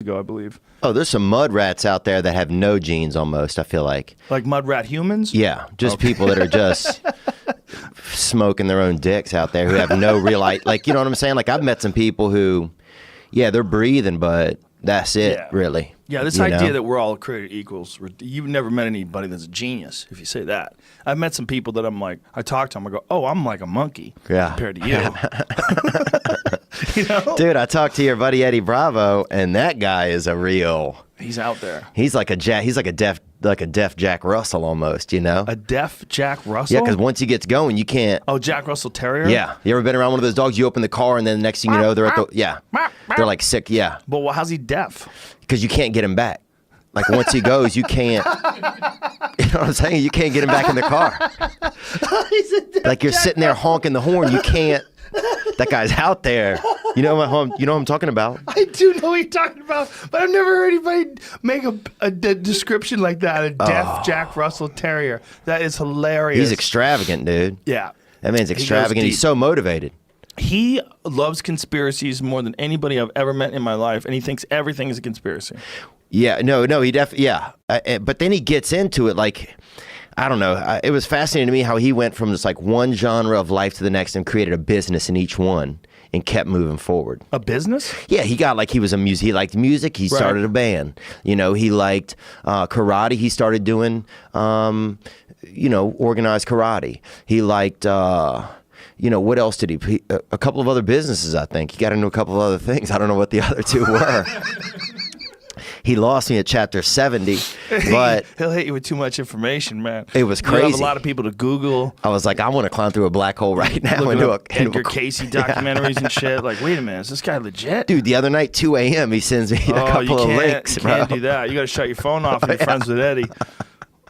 ago, I believe. Oh, there's some mud rats out there that have no genes almost, I feel like. Like mud rat humans? Yeah, just people that are just smoking their own dicks out there who have no real, like, you know what I'm saying? Like, I've met some people who, yeah, they're breathing, but that's it, really. Yeah, this idea that we're all created equals. You've never met anybody that's a genius, if you say that. I've met some people that I'm like, I talk to them, I go, oh, I'm like a monkey compared to you. You know? Dude, I talked to your buddy Eddie Bravo, and that guy is a real... He's out there. He's like a deaf Jack Russell almost, you know? A deaf Jack Russell? Yeah, because once he gets going, you can't... Oh, Jack Russell Terrier? Yeah. You ever been around one of those dogs? You open the car, and then the next thing you know, they're at the... Yeah. They're like sick, yeah. But how's he deaf? Because you can't get him back. Like, once he goes, you can't... You know what I'm saying? You can't get him back in the car. Like, you're sitting there honking the horn. You can't... That guy's out there. You know what I'm talking about? I do know what you're talking about, but I've never heard anybody make a description like that. A deaf Jack Russell Terrier. That is hilarious. He's extravagant, dude. Yeah. That man's extravagant. He's so motivated. He loves conspiracies more than anybody I've ever met in my life, and he thinks everything is a conspiracy. Yeah, no, he definitely, yeah. But then he gets into it like... I don't know. It was fascinating to me how he went from just like one genre of life to the next and created a business in each one and kept moving forward. A business? Yeah, he was a music. He liked music. He started a band. You know, he liked karate. He started doing, organized karate. He liked, what else did he? A couple of other businesses, I think. He got into a couple of other things. I don't know what the other two were. He lost me at chapter 70, but... He'll hit you with too much information, man. It was crazy. You have a lot of people to Google. I was like, I want to climb through a black hole right now. Into Edgar Casey documentaries and shit. Like, wait a minute, is this guy legit? Dude, the other night, 2 a.m., he sends me a couple of links, you bro. can't do that. You got to shut your phone off and you're friends with Eddie.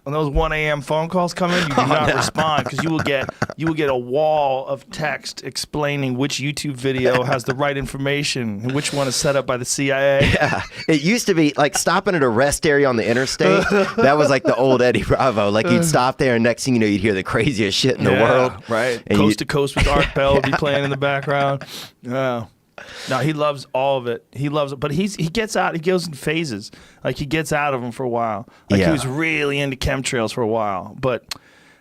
When those 1 a.m. phone calls come in, you do not respond because you will get a wall of text explaining which YouTube video has the right information and which one is set up by the CIA. Yeah, it used to be like stopping at a rest area on the interstate. That was like the old Eddie Bravo. Like you'd stop there, and next thing you know, you'd hear the craziest shit in the world. Right, and Coast to Coast with Art Bell would be playing in the background. Yeah. No, he loves all of it. He loves it, but he gets out. He goes in phases. Like he gets out of them for a while. Like he was really into chemtrails for a while. But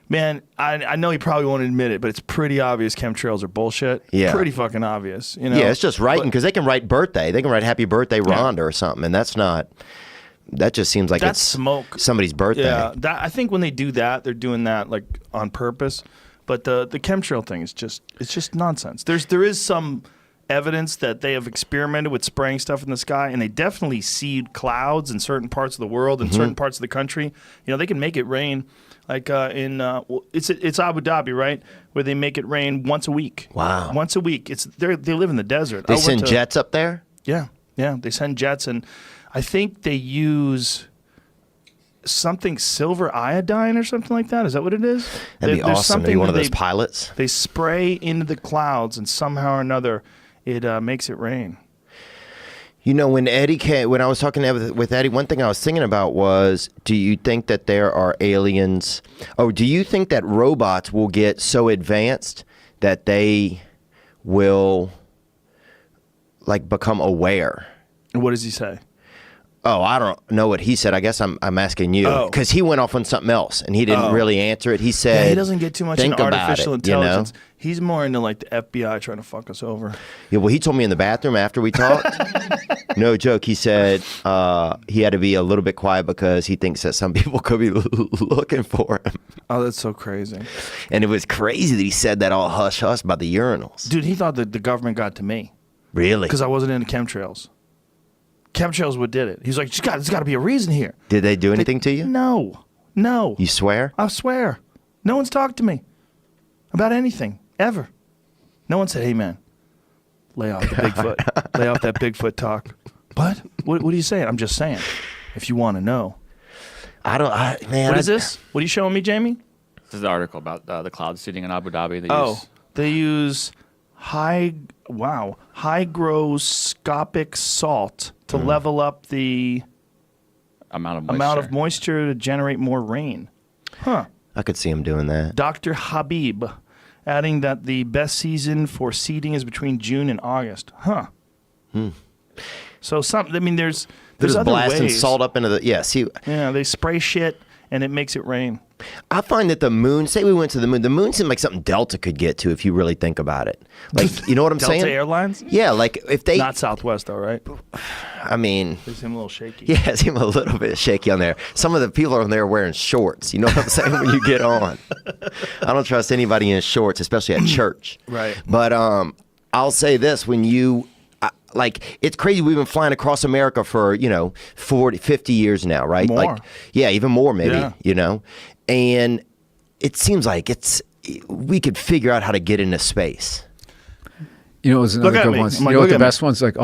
man, I know he probably won't admit it, but it's pretty obvious chemtrails are bullshit. Yeah, pretty fucking obvious. You know. Yeah, it's just writing because they can write birthday. They can write Happy Birthday Rhonda or something, and that's not. That just seems like it's smoke. Somebody's birthday. Yeah, I think when they do that, they're doing that like on purpose. But the chemtrail thing is just nonsense. There is some evidence that they have experimented with spraying stuff in the sky, and they definitely seed clouds in certain parts of the world and certain parts of the country. You know, they can make it rain, like it's Abu Dhabi, right, where they make it rain once a week. Wow, once a week. They live in the desert. They send jets up there. Yeah, they send jets, and I think they use something silver iodine or something like that. Is that what it is? That'd be awesome. Maybe one of those pilots. They spray into the clouds, and somehow or another, it makes it rain. You know, when I was talking with Eddie, one thing I was thinking about was, do you think that there are aliens? Oh, do you think that robots will get so advanced that they will, like, become aware? What does he say? Oh, I don't know what he said. I guess I'm asking you because he went off on something else and he didn't really answer it. He said he doesn't get too much into artificial intelligence. You know? He's more into like the FBI trying to fuck us over. Yeah, well, he told me in the bathroom after we talked. No joke. He said he had to be a little bit quiet because he thinks that some people could be looking for him. Oh, that's so crazy. And it was crazy that he said that all hush hush about the urinals. Dude, he thought that the government got to me. Really? Because I wasn't into chemtrails. Chemtrails what did it. He's like, there's got to be a reason here. Did they do anything to you? No. You swear? I swear. No one's talked to me about anything, ever. No one said, hey, man, lay off the Bigfoot. Lay off that Bigfoot talk. What? What are you saying? I'm just saying, if you want to know. Man. What is this? What are you showing me, Jamie? This is the article about the cloud seeding in Abu Dhabi. They use hygroscopic salt to level up the amount of moisture to generate more rain. Huh. I could see him doing that. Dr. Habib adding that the best season for seeding is between June and August. Huh. So I mean, there's They're just other blasting ways. salt up into the Yeah, they spray shit and it makes it rain. I find that the moon, say we went to the moon seemed like something Delta could get to if you really think about it. Like, you know what I'm saying? Delta Airlines? Yeah, like if they... Not Southwest, though, right? I mean... They seem a little shaky. Yeah, it seemed a little bit shaky on there. Some of the people on there are wearing shorts. You know what I'm saying? When you get on. I don't trust anybody in shorts, especially at church. Right. But I'll say this. When you... like, it's crazy. We've been flying across America for, 40, 50 years now, right? More. Like, yeah, even more maybe, Yeah. And it seems like we could figure out how to get into space. You know, it was another Look at good me. one. I'm You like, know what look the at me. best ones? Like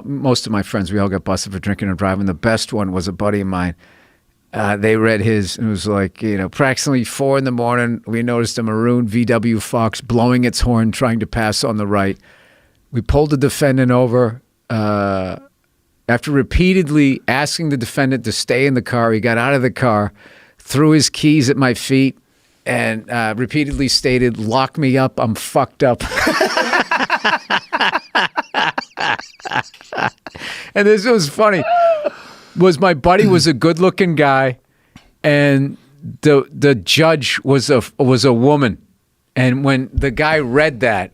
most of my friends, we all got busted for drinking and driving. The best one was a buddy of mine. They read his, and it was like, approximately 4 a.m, we noticed a maroon VW Fox blowing its horn, trying to pass on the right. We pulled the defendant over. After repeatedly asking the defendant to stay in the car, he got out of the car, threw his keys at my feet, and repeatedly stated, "Lock me up, I'm fucked up." And this was funny. My buddy was a good-looking guy, and the judge was a woman. And when the guy read that,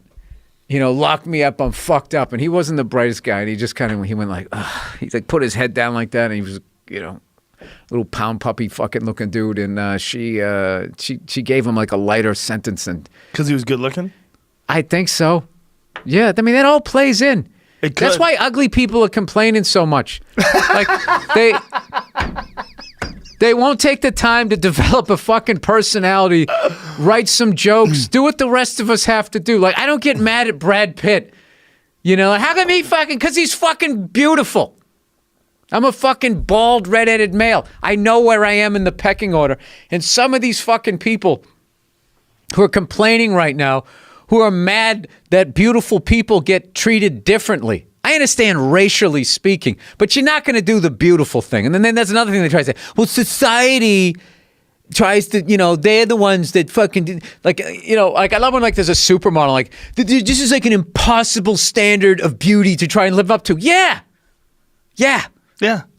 lock me up, I'm fucked up, and he wasn't the brightest guy, and he just he went like, ugh. He like put his head down like that, and he was little pound puppy fucking looking dude, and she gave him like a lighter sentence, and Because he was good looking? I think so. Yeah, I mean that all plays in. It That's could. why ugly people are complaining so much. Like they won't take the time to develop a fucking personality, write some jokes, do what the rest of us have to do. Like I don't get mad at Brad Pitt. How come he fucking? Because he's fucking beautiful. I'm a fucking bald, red-headed male. I know where I am in the pecking order. And some of these fucking people who are complaining right now, who are mad that beautiful people get treated differently. I understand racially speaking, but you're not going to do the beautiful thing. And then that's another thing they try to say. Well, society tries to, they're the ones that fucking, like I love when like there's a supermodel, like this is like an impossible standard of beauty to try and live up to. Yeah. Yeah.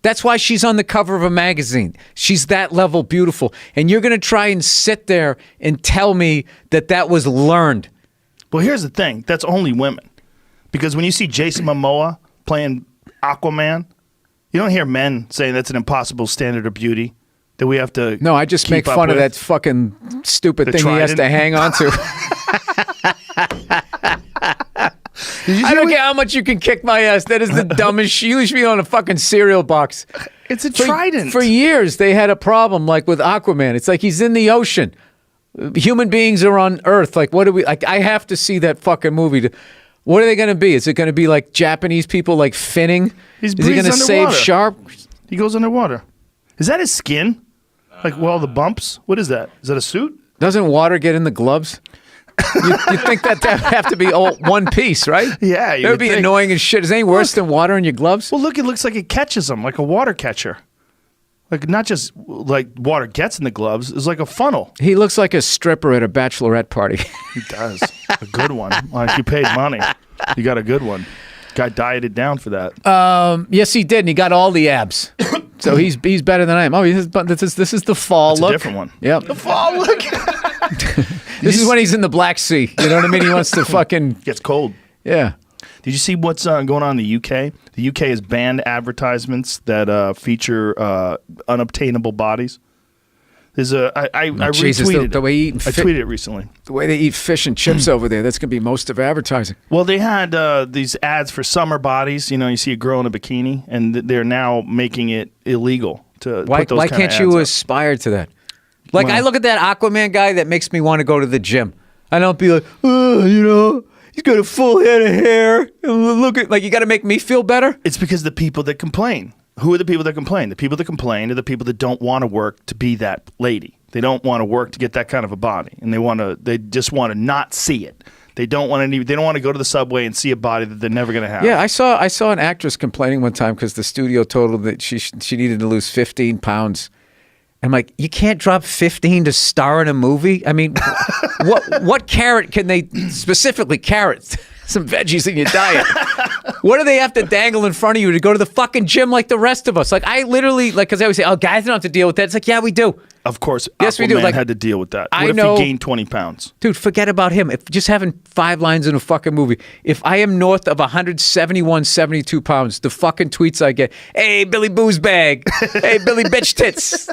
That's why she's on the cover of a magazine. She's that level beautiful. And you're going to try and sit there and tell me that was learned. Well, here's the thing. That's only women. Because when you see Jason Momoa playing Aquaman, you don't hear men saying that's an impossible standard of beauty that we have to No, I just keep make up fun of with. that fucking stupid The thing he has trident? to hang on to. I don't care how much you can kick my ass. That is the dumbest shit. You should be on a fucking cereal box. It's a trident. For years, they had a problem like with Aquaman. It's like he's in the ocean. Human beings are on Earth. Like, what do we... Like, I have to see that fucking movie. What are they going to be? Is it going to be like Japanese people like finning? He's Is he going to breathes save underwater. sharks? He goes underwater. Is that his skin? Like, well, the bumps? What is that? Is that a suit? Doesn't water get in the gloves? You think that would have to be all one piece, right? Yeah, you That would would be think. annoying as shit. Is anything worse than water in your gloves? Well, look, it looks like it catches them, like a water catcher. Like, not just like water gets in the gloves. It's like a funnel. He looks like a stripper at a bachelorette party. He does. A good one. Like, you paid money. You got a good one. Guy dieted down for that. Yes, he did, and he got all the abs. So he's better than I am. Oh, this is the fall It's look. a different one. Yep. Oh, look. This is when he's in the Black Sea. You know what I mean? He wants to fucking Gets cold. yeah. Did you see what's going on in the UK? The UK has banned advertisements that feature unobtainable bodies. There's I Jesus, retweeted the way he I tweeted it recently. The way they eat fish and chips over there, that's gonna be most of advertising. Well, they had these ads for summer bodies. You see a girl in a bikini, and they're now making it illegal to put those Why kind of can't you ads up. aspire to that? Like Well- I look at that Aquaman guy that makes me want to go to the gym. I don't be like, oh, he's got a full head of hair. Look at you got to make me feel better. It's because the people that complain. Who are the people that complain? The people that complain are the people that don't want to work to be that lady. They don't want to work to get that kind of a body, and they just want to not see it. They don't want to. They don't want to go to the subway and see a body that they're never going to have. Yeah, I saw an actress complaining one time because the studio told her that she needed to lose 15 pounds. I'm like, you can't drop 15 to star in a movie? I mean, what carrot can they specifically carrot? some veggies in your diet. What do they have to dangle in front of you to go to the fucking gym like the rest of us? Like, I literally, like, because I always say, oh, guys don't have to deal with that. It's like, yeah, we do. Of course, yes, we do. Aquaman Like, had to deal with that. I What if know- he gained 20 pounds? Dude, forget about him. If just having 5 lines in a fucking movie. If I am north of 171, 72 pounds, the fucking tweets I get, hey, Billy Booze Bag. Hey, Billy Bitch Tits.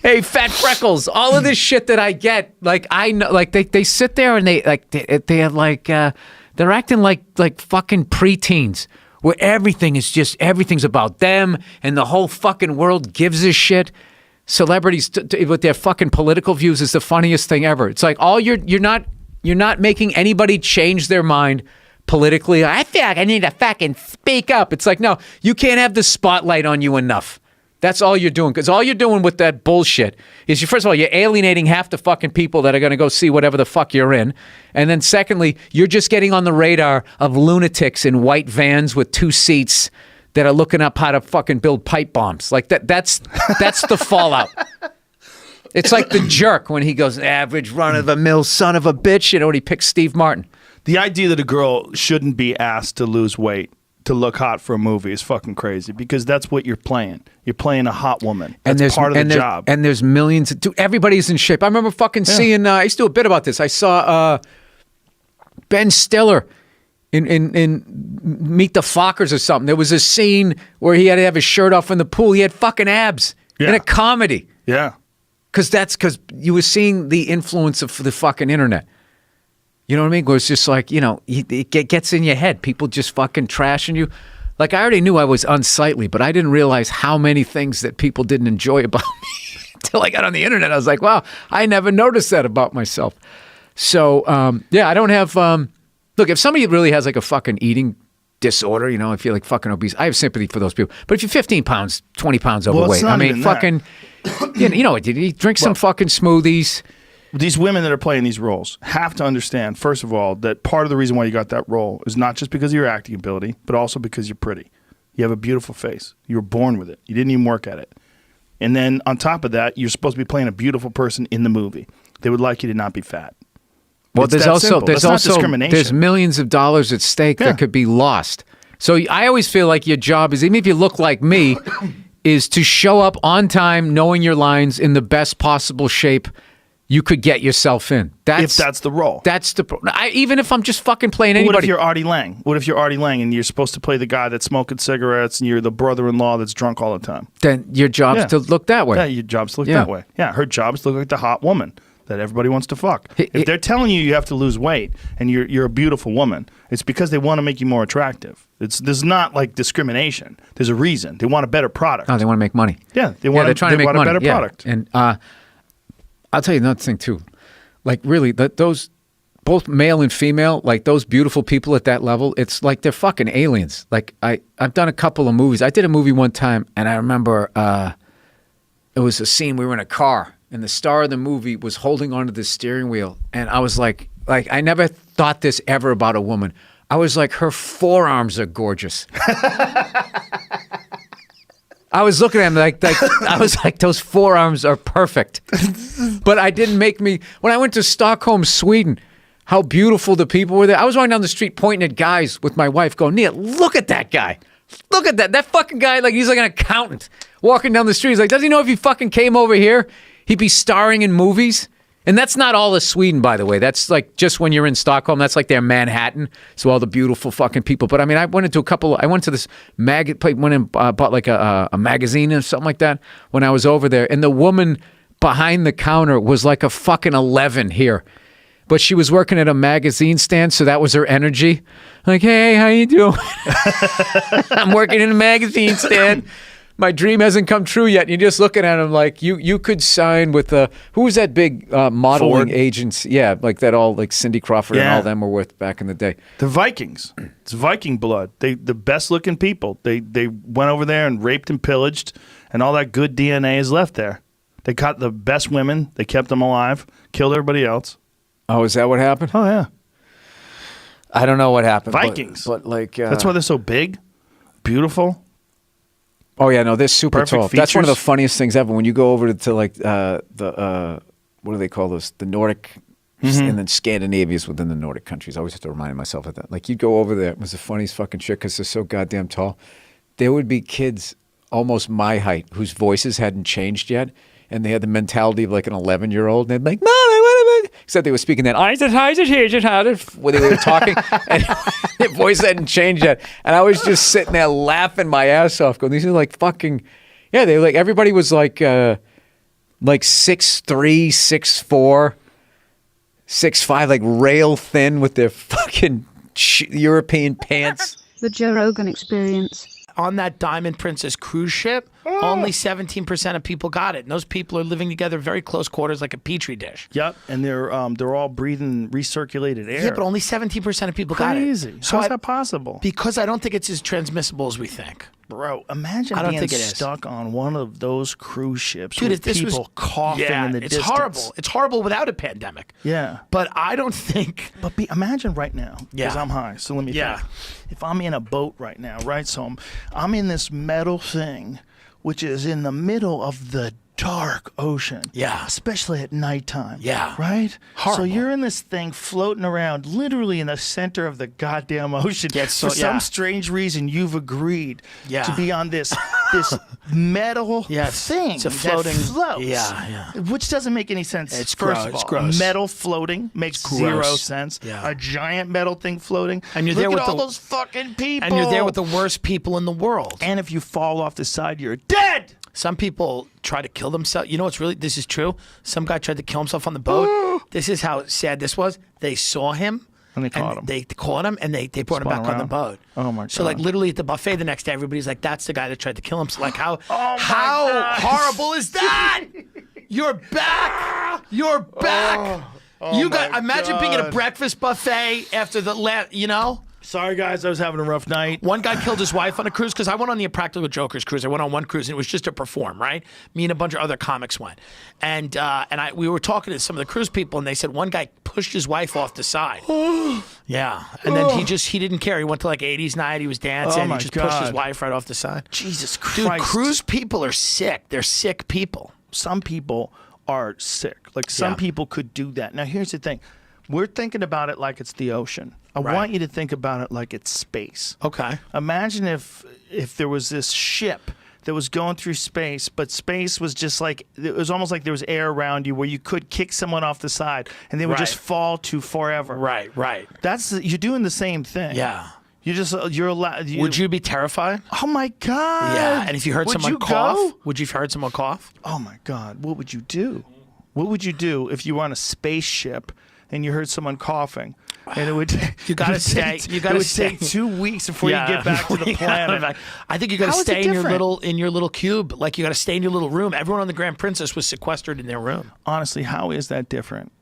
Hey, fat freckles. All of this shit that I get, like, I know, like, they sit there and they are like, they're acting like fucking preteens where everything's about them and the whole fucking world gives a shit. Celebrities with their fucking political views is the funniest thing ever. It's like you're not making anybody change their mind politically. I feel like I need to fucking speak up. It's like, no, you can't have the spotlight on you enough. That's all you're doing, because all you're doing with that bullshit is, first of all, you're alienating half the fucking people that are going to go see whatever the fuck you're in. And then secondly, you're just getting on the radar of lunatics in white vans with 2 seats that are looking up how to fucking build pipe bombs. Like that's the fallout. It's like The Jerk when he goes, average run-of-the-mill son of a bitch, when he picks Steve Martin. The idea that a girl shouldn't be asked to lose weight to look hot for a movie is fucking crazy, because that's what you're playing. You're playing a hot woman. That's part of the job. And there's millions. Dude, everybody's in shape. I remember fucking seeing, I used to do a bit about this. I saw Ben Stiller in Meet the Fockers or something. There was a scene where he had to have his shirt off in the pool. He had fucking abs in a comedy. Yeah. Because you were seeing the influence of the fucking internet. You know what I mean? Where it's just like, it gets in your head. People just fucking trashing you. Like, I already knew I was unsightly, but I didn't realize how many things that people didn't enjoy about me until I got on the internet. I was like, wow, I never noticed that about myself. So, I don't have... look, if somebody really has like a fucking eating disorder, I feel like fucking obese, I have sympathy for those people. But if you're 15 pounds, 20 pounds overweight, not I mean, even fucking... you know what? You drink some fucking smoothies... These women that are playing these roles have to understand, first of all, that part of the reason why you got that role is not just because of your acting ability, but also because you're pretty. You have a beautiful face. You were born with it. You didn't even work at it. And then on top of that, you're supposed to be playing a beautiful person in the movie. They would like you to not be fat. Well, It's that simple. That's not discrimination. There's millions of dollars at stake that could be lost. So I always feel like your job is, even if you look like me, is to show up on time, knowing your lines in the best possible shape you could get yourself in. If that's the role. That's the... even if I'm just fucking playing anybody. What if you're Artie Lang? What if you're Artie Lang and you're supposed to play the guy that's smoking cigarettes and you're the brother-in-law that's drunk all the time? Then your job's to look that way. Yeah, your job's to look that way. Yeah, her job's to look like the hot woman that everybody wants to fuck. If they're telling you have to lose weight and you're a beautiful woman, it's because they want to make you more attractive. There's not like discrimination. There's a reason. They want a better product. Oh, they want to make money. Yeah, they're trying to make money. A better product. And I'll tell you another thing too. Like, really, those both male and female, like those beautiful people at that level, it's like they're fucking aliens. Like, I've done a couple of movies. I did a movie one time, and I remember it was a scene, we were in a car, and the star of the movie was holding onto the steering wheel, and I was like I never thought this ever about a woman. I was like, her forearms are gorgeous. I was looking at him like I was like, those forearms are perfect. But I didn't make me... When I went to Stockholm, Sweden, how beautiful the people were there. I was walking down the street pointing at guys with my wife going, Nia, look at that guy. Look at that. That fucking guy, like, he's like an accountant walking down the street. He's like, does he know if he fucking came over here, he'd be starring in movies? And that's not all of Sweden, by the way. That's like just when you're in Stockholm. That's like their Manhattan. So all the beautiful fucking people. But I mean, I went to this went and bought like a magazine or something like that when I was over there. And the woman behind the counter was like a fucking 11 here. But she was working at a magazine stand, so that was her energy. Like, hey, how you doing? I'm working in a magazine stand. My dream hasn't come true yet. And you're just looking at him like you could sign with who was that big modeling agency? Yeah, like that all like Cindy Crawford and all them were with back in the day. The Vikings. It's Viking blood. The best looking people. They went over there and raped and pillaged, and all that good DNA is left there. They caught the best women. They kept them alive. Killed everybody else. Oh, is that what happened? Oh yeah. I don't know what happened. Vikings. But like that's why they're so big, beautiful. Oh yeah, no, they're super Perfect tall. That's one of the features. funniest things ever. When you go over to like the what do they call those? The Nordic And then Scandinavia is within the Nordic countries. I always have to remind myself of that. Like, you'd go over there. It was the funniest fucking shit because they're so goddamn tall. There would be kids almost my height whose voices hadn't changed yet, and they had the mentality of like an 11-year-old. And they'd be like, "Mom, except they were speaking that where they were talking, and their voice hadn't changed yet. And I was just sitting there laughing my ass off, going, "These are like fucking, yeah." They like everybody was like 6'3", 6'4", 6'5", like rail thin with their fucking European pants. The Joe Rogan Experience. On that Diamond Princess cruise ship, only 17% of people got it. And those people are living together very close quarters like a petri dish. Yep, and they're all breathing recirculated air. Yeah, but only 17% of people got it. Crazy. So How's that possible? Because I don't think it's as transmissible as we think. Bro, imagine I don't being think it is. stuck on one of those cruise ships Dude, with if this people was coughing yeah, in the it's distance. horrible. It's horrible without a pandemic. Yeah. But I don't think. But imagine right now, because Yeah. I'm high, so let me Yeah. think. If I'm in a boat right now, right, so I'm in this metal thing, which is in the middle of the dark ocean. Yeah. Especially at nighttime. Yeah. Right? Horrible. So you're in this thing floating around literally in the center of the goddamn ocean. Yeah, so- For some yeah. strange reason, you've agreed Yeah. to be on this metal Yeah, it's- thing it's a floating- that floats. Yeah, yeah. Which doesn't make any sense. It's First gross, of it's all, gross. metal floating makes gross. zero sense. Yeah. A giant metal thing floating. And you're Look there at with all the- those fucking people. And you're there with the worst people in the world. And if you fall off the side, you're dead. Some people try to kill themselves. You know what's really, this is true. Some guy tried to kill himself on the boat. This is how sad this was. They saw him. And they caught him. They caught him and they brought him Spun back on the around. boat. Oh, my So like God. literally at the buffet the next day, everybody's like, "That's the guy that tried to kill himself." Like how my how God. horrible is that? You're back. You're back. You got my imagine being at a God. breakfast buffet after the last. You know. Sorry, guys. I was having a rough night. One guy killed his wife on a cruise because I went on the Impractical Jokers cruise. I went on one cruise and it was just to perform, right? Me and a bunch of other comics went, and we were talking to some of the cruise people, and they said one guy pushed his wife off the side. Yeah, and then he didn't care. He went to like 80s night. He was dancing. Oh, my he just pushed his God. wife right off the side. Jesus Dude, Christ. cruise people are sick. They're sick people. Some people are sick. Like some Yeah. people could do that. Now, here's the thing. We're thinking about it like it's the ocean. I Right. want you to think about it like it's space. Okay. Imagine if there was this ship that was going through space, but space was just like, it was almost like there was air around you where you could kick someone off the side and they would just Right. fall to forever. Right. You're doing the same thing. Yeah. You're allowed. Would you be terrified? Oh my God. Yeah. And if you heard Would someone you cough, go? would you have heard someone cough? Oh my God. What would you do? What would you do if you were on a spaceship and you heard someone coughing? And it would You gotta it would stay. take- You gotta it would stay. take 2 weeks before you get back to the You gotta planet. back. I think you got to How is it stay in your different? little cube. Like you got to stay in your little room. Everyone on the Grand Princess was sequestered in their room. Honestly, how is that different?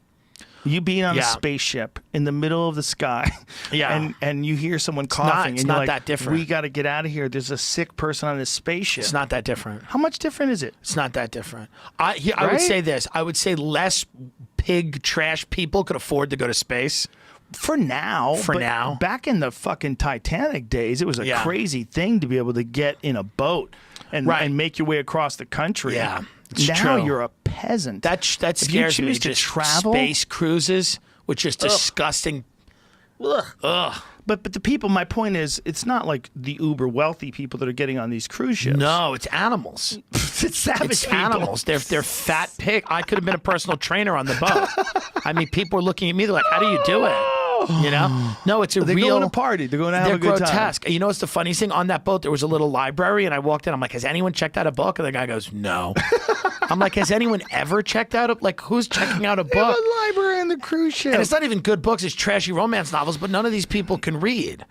You being on a Yeah. spaceship in the middle of the sky, Yeah. and you hear someone coughing, it's and you're not like, that different. We got to get out of here. There's a sick person on this spaceship. It's not that different. How much different is it? It's not that different. I would Right? say this. I would say less pig trash people could afford to go to space. For now. For but now. Back in the fucking Titanic days, it was a Yeah. crazy thing to be able to get in a boat and, Right. and make your way across the country. Yeah, it's now true. you're a peasant. That If you scares me. choose to Just travel, space cruises, which is disgusting. Ugh. But the people, my point is, it's not like the uber wealthy people that are getting on these cruise ships. No, it's animals. It's savage It's people. animals. They're fat pig. I could have been a personal trainer on the boat. I mean, people are looking at me. They're like, "How do you do it?" You know? No, it's a They're real. going to party. They're going to have They're a good grotesque. You know what's the funniest thing? On that boat, there was a little library, and I walked in. I'm like, "Has anyone checked out a book?" And the guy goes, "No." I'm like, "Has anyone ever checked out a like? Who's checking out a time. They have book?" a library on the cruise ship. And it's not even good books. It's trashy romance novels. But none of these people can read.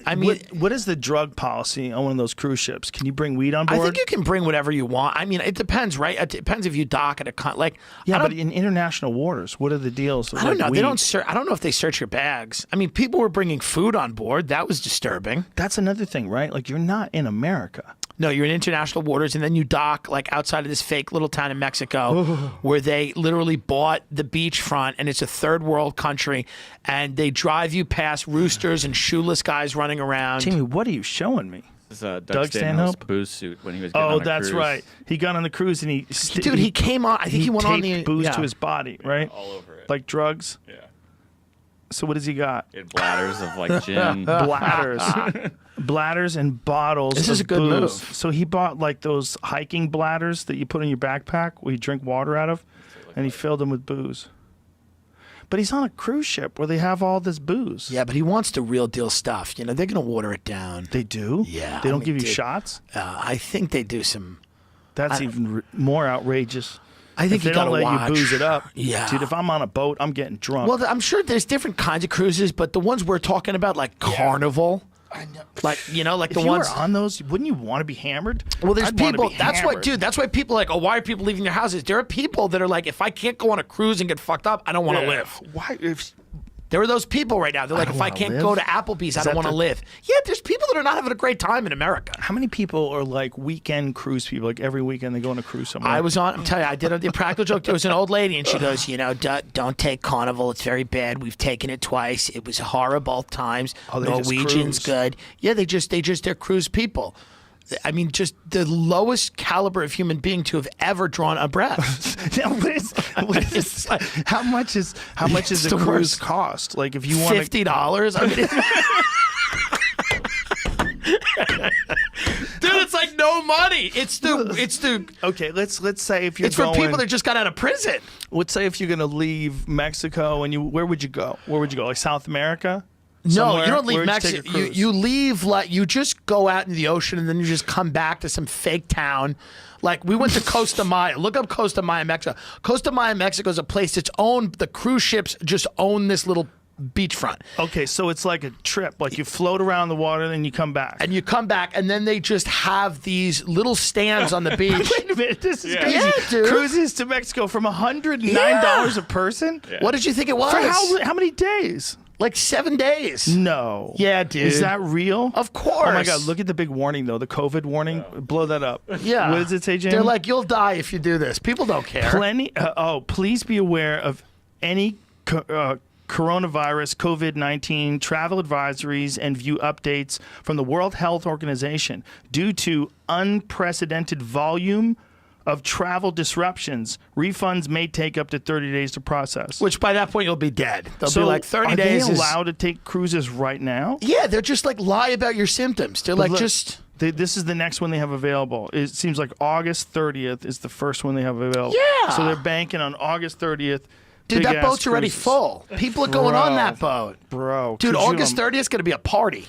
I mean, what is the drug policy on one of those cruise ships? Can you bring weed on board? I think you can bring whatever you want. I mean, it depends, right? It depends if you dock at a like. Yeah, I don't- but in international waters, what are the deals? I don't know. They don't. I don't know if they search your bags. I mean, people were bringing food on board. That was disturbing. That's another thing, right? Like you're not in America. No, you're in international waters, and then you dock like outside of this fake little town in Mexico, where they literally bought the beachfront, and it's a third world country, and they drive you past roosters and shoeless guys running around. Jamie, what are you showing me? This is Doug Doug Stanhope's Stanhope? booze suit when he was getting Oh, on a that's cruise. right. He got on the cruise and Dude, he came on. I think he went on the taped booze yeah. to his body, right? All over it. Like drugs? Yeah. So what does he got? He had bladders of like gin. Bladders and bottles This of is a good booze. move. So he bought like those hiking bladders that you put in your backpack where you drink water out of, and he filled them with booze. But he's on a cruise ship where they have all this booze. Yeah, but he wants the real deal stuff. You know, they're going to water it down. They do? Yeah, They I don't mean, give you dude, shots? I think they do some. That's even more outrageous. I think If they you don't got to let watch. you booze it up. Yeah. Dude, if I'm on a boat, I'm getting drunk. Well, I'm sure there's different kinds of cruises, but the ones we're talking about, like Carnival, I know. like if the you ones. were on those, wouldn't you want to be hammered? Well, there's I'd wanna people. be That's why, hammered. dude. That's why people are like, oh, why are people leaving their houses? There are people that are like, if I can't go on a cruise and get fucked up, I don't want to Yeah. live. Why? If, There are those people right now. They're like, don't if I wanna can't live? go to Applebee's, I Is don't that want to the- live. Yeah, there's people that are not having a great time in America. how many people are like weekend cruise people? Like every weekend they go on a cruise somewhere. I was on. I'm telling you, I did the practical joke. There was an old lady, and she goes, you know, don't take Carnival. It's very bad. We've taken it twice. It was horrible times. Oh, they just Norwegians cruise. good. Yeah, they're cruise people. I mean, just the lowest caliber of human being to have ever drawn a breath. Now, what is how much is It's a the cruise worst. cost? Like if you want $50. I mean, dude, it's like no money. It's the. Okay, let's say if you're It's for going, people that just got out of prison. let's say if you're gonna leave Mexico and where would you go? Where would you go? Like South America? No, Somewhere? you don't Where leave would you take Mexico. a You, cruise? you leave like you just go out in the ocean and then you just come back to some fake town. Like we went to Costa Maya. Look up Costa Maya, Mexico. Costa Maya, Mexico is a place that's owned. The cruise ships just own this little beachfront. Okay, so it's like a trip. Like you float around the water, then you come back. And you come back, and then they just have these little stands on the beach. Wait a minute, this is crazy. Yeah, dude. Cruises to Mexico from $109 a person. What did you think it was? For how many days? Like 7 days. No. Yeah, dude. Is that real? Of course. Oh my God! Look at the big warning though. The COVID warning. Blow that up. Yeah. What does it say, Jamie? They're like, you'll die if you do this. People don't care. Please be aware of any coronavirus COVID-19 travel advisories and view updates from the World Health Organization due to unprecedented volume of travel disruptions. Refunds may take up to 30 days to process. Which by that point you'll be dead. They'll so be like 30 are days. they is- allowed to take cruises right now? Yeah, they're just like lie about your symptoms. They're like Look, just. this is the next one they have available. It seems like August 30th is the first one they have available. Yeah. So they're banking on August 30th. Dude, that big-ass boat's already cruises. full. People are going on Bro. that boat. Bro. Dude, could you August 30th is going to be a party.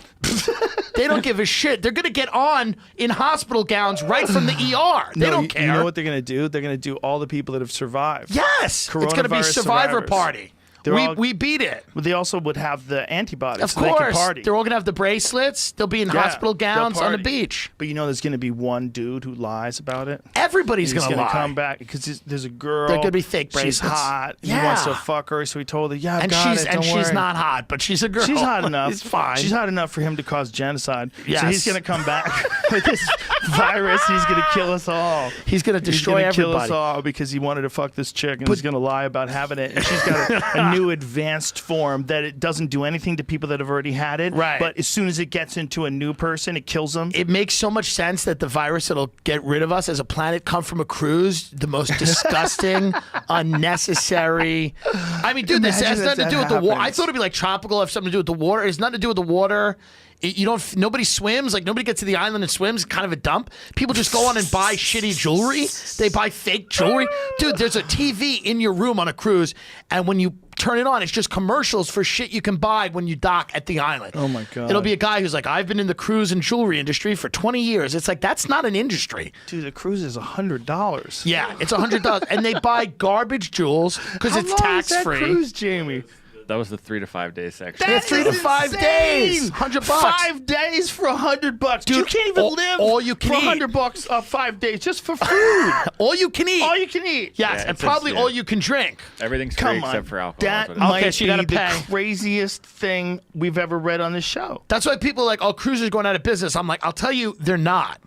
They don't give a shit. They're going to get on in hospital gowns right from the ER. They No, don't you, care. You know what they're going to do? They're going to do all the people that have survived. Yes. It's going to be Coronavirus survivor survivors. party. They're all- We beat it. But they also would have the antibodies. Of so they can course. party. They're all going to have the bracelets. They'll be in Yeah, hospital they'll gowns on the party. beach. But you know there's going to be one dude who lies about it. Everybody's He's going to gonna lie. come back because there's a girl. They're gonna be fake She's bracelets. hot. Yeah. He wants to fuck her, so he told her, "Yeah, I've And got she's it, don't she's worry." not hot, but she's a girl. She's hot enough. It's fine. She's hot enough for him to cause genocide. So Yes. he's gonna come back with this virus. He's gonna kill us all. He's gonna destroy He's gonna everybody. kill us all because he wanted to fuck this chick, and he's gonna lie about having it. And she's got a new advanced form that it doesn't do anything to people that have already had it. Right. But as soon as it gets into a new person, it kills them. It makes so much sense that the virus that'll get rid of us as a planet come from a cruise. The most disgusting, unnecessary. I mean, dude, this Imagine has if nothing to that do with the water. I happens. thought it'd be like tropical, have something to do with the water. It has nothing to do with the water. You don't. Nobody swims. Like nobody gets to the island and swims. It's kind of a dump. People just go on and buy shitty jewelry. They buy fake jewelry. Dude, there's a TV in your room on a cruise, and when you turn it on, it's just commercials for shit you can buy when you dock at the island. Oh my God. It'll be a guy who's like, I've been in the cruise and jewelry industry for 20 years. It's like that's not an industry. Dude, the cruise is $100. Yeah, it's $100, and they buy garbage jewels because How it's long tax is that free. cruise, Jamie? That was the 3 to 5 day section. Yeah, 3 to 5 days, $100. 5 days for $100, Dude, You can't even live all you can for eat. $100 5 days just for food. All you can eat. All you can eat. Yes, Yeah, and it's probably just- all you can drink. Everything's free Come on, except for alcohol. that That's what it is. might so you be gotta the pay. craziest thing we've ever read on this show. That's why people are like, oh, cruises are going out of business. I'm like, I'll tell you, they're not.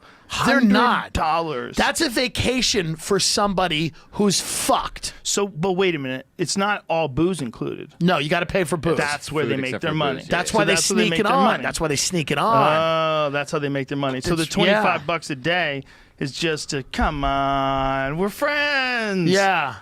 They're not. $100. That's a vacation for somebody who's fucked. So, but wait a minute. It's not all booze included. No, you got to pay for booze. That's where Food they make except their for money. booze, That's yeah. why So they that's where they sneak make it their on. money. That's why they sneak it on. Oh, that's how they make their money. So the It's- yeah. $25 a day is just to come on, we're friends. Yeah.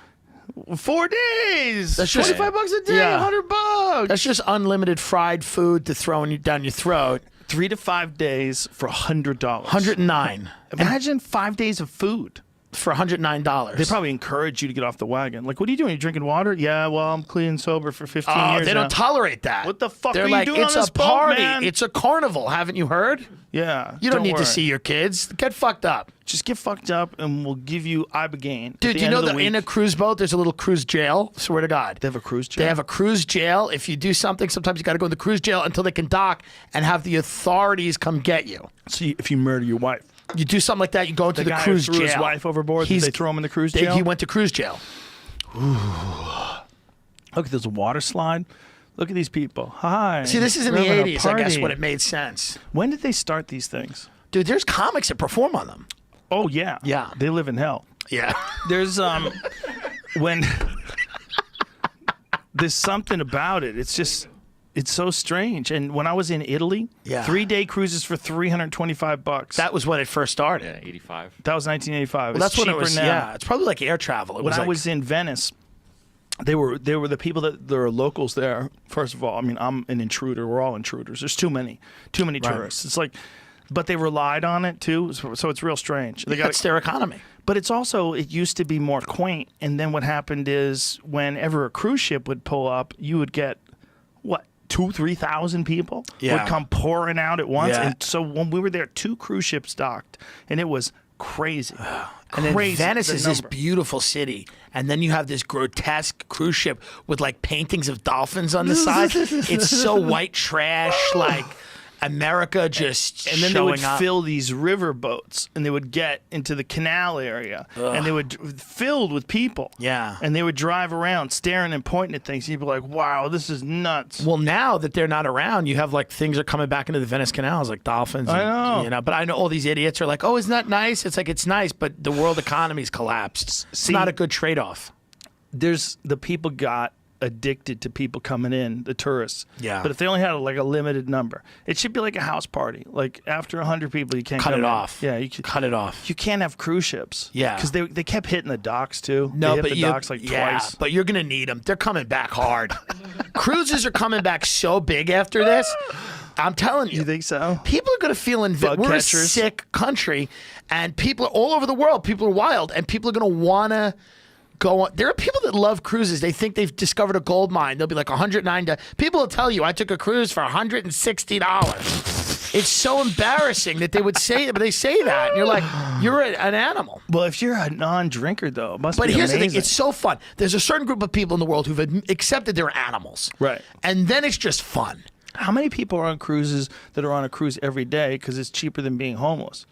4 days. That's just- $25 a day. Yeah. $100. That's just unlimited fried food to throw down your throat. 3 to 5 days for $100. 109 Imagine 5 days of food. for $109. They probably encourage you to get off the wagon. Like, what are you doing? You drinking water? Yeah, well, I'm clean and sober for 15 Oh, years they now. don't tolerate that. What the fuck They're are you like, doing it's on this a boat, party. man? It's a carnival. Haven't you heard? Yeah. You don't need worry. to see your kids. Get fucked up. Just get fucked up, and we'll give you ibogaine. Dude, do you know that in a cruise boat, there's a little cruise jail? Swear to God. They have a cruise jail? They have a cruise jail. If you do something, sometimes you got to go to the cruise jail until they can dock and have the authorities come get you. So if you murder your wife. You do something like that, you go into the guy cruise who threw jail. his wife overboard, did they throw him in the cruise jail? He went to cruise jail. Look, there's a water slide. Look at these people. Hi. See, this is in We're the having a 80s, I guess, party. when it made sense. When did they start these things? Dude, there's comics that perform on them. Oh, yeah. Yeah. They live in hell. Yeah. There's when there's something about it. It's so strange. And when I was in Italy, Yeah. 3-day cruises for $325. That was when it first started. Yeah, 85. That was 1985. Well, that's when it cheaper was. now. Yeah, it's probably like air travel. It When I like, was in Venice, they were the people that there are locals there. First of all, I mean, I'm an intruder. We're all intruders. There's too many tourists. It's like, but they relied on it too. So it's real strange. They that's their economy. But it's also, it used to be more quaint. And then what happened is whenever a cruise ship would pull up, you would get, what, 2,000-3,000 people Yeah. would come pouring out at once. Yeah. And so when we were there, 2 cruise ships docked, and it was crazy. And then Crazy, Venice the is this number. beautiful city, and then you have this grotesque cruise ship with like paintings of dolphins on the side. It's so white trash, like America just And then they showing would up. fill these river boats, and they would get into the canal area, and they would filled with people. Yeah. And they would drive around staring and pointing at things. You'd be like, wow, this is nuts. Well, now that they're not around, you have like things are coming back into the Venice canals, like dolphins. I and, know. You know, but I know all these idiots are like, "Oh, isn't that nice?" It's like it's nice, but the world economy's collapsed. It's See- not a good trade-off. There's the people got addicted to people coming in, the tourists. Yeah. But if they only had like a limited number, it should be like a house party. Like after 100 people, you can't Cut come it in. off. Yeah, Cut it off. You can't have cruise ships. Yeah. Because they kept hitting the docks too. No, they hit but the docks like twice. But you're gonna need them. They're coming back hard. Cruises are coming back so big after this. I'm telling you. You think so? People are going to feel Bug we're catchers. a sick country, and people all over the world, people are wild, and people are going to want to go on. There are people that love cruises. They think they've discovered a gold mine. They'll be like $109. People will tell you, I took a cruise for $160. It's so embarrassing that they would say that, but they say that, and you're like, you're an animal. Well, if you're a non-drinker though, it must But be here's amazing. the thing: it's so fun. There's a certain group of people in the world who've accepted they're animals, Right. And then it's just fun. How many people are on cruises that are on a cruise every day because it's cheaper than being homeless?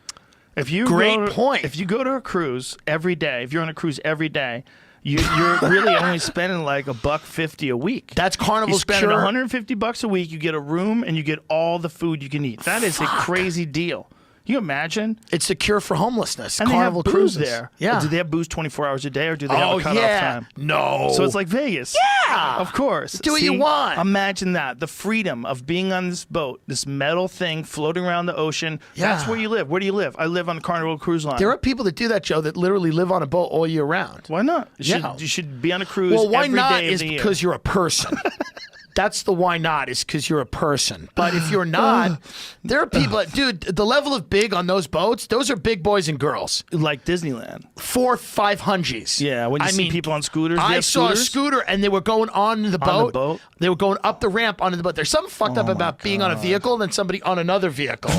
If you Great go to, point. If you go to a cruise every day, if you're on a cruise every day, you're really only spending like $1.50 a week. That's You Carnival's spend cure. $150 a week. You get a room and you get all the food you can eat. That is a crazy deal. Can you imagine? It's the cure for homelessness. And Carnival they have booze cruises. there. Yeah. Do they have booze 24 hours a day, or do they have Oh a cutoff yeah. time? No. So it's like Vegas. Yeah. Of course. Do what you want. Imagine that. The freedom of being on this boat, this metal thing floating around the ocean. Yeah. That's where you live. Where do you live? I live on the Carnival Cruise Line. There are people that do that, Joe, that literally live on a boat all year round. Why not? Yeah. You should be on a cruise Well, why every not day of is the year. because you're a person. That's the why not is because you're a person. But if you're not, there are people, dude, the level of big on those boats, those are big boys and girls. like Disneyland. 400-500s. Yeah, when you see people on scooters. They I have saw scooters? a scooter and they were going on the boat. boat? They were going up the ramp onto the boat. There's something fucked up about being on a vehicle and then somebody on another vehicle.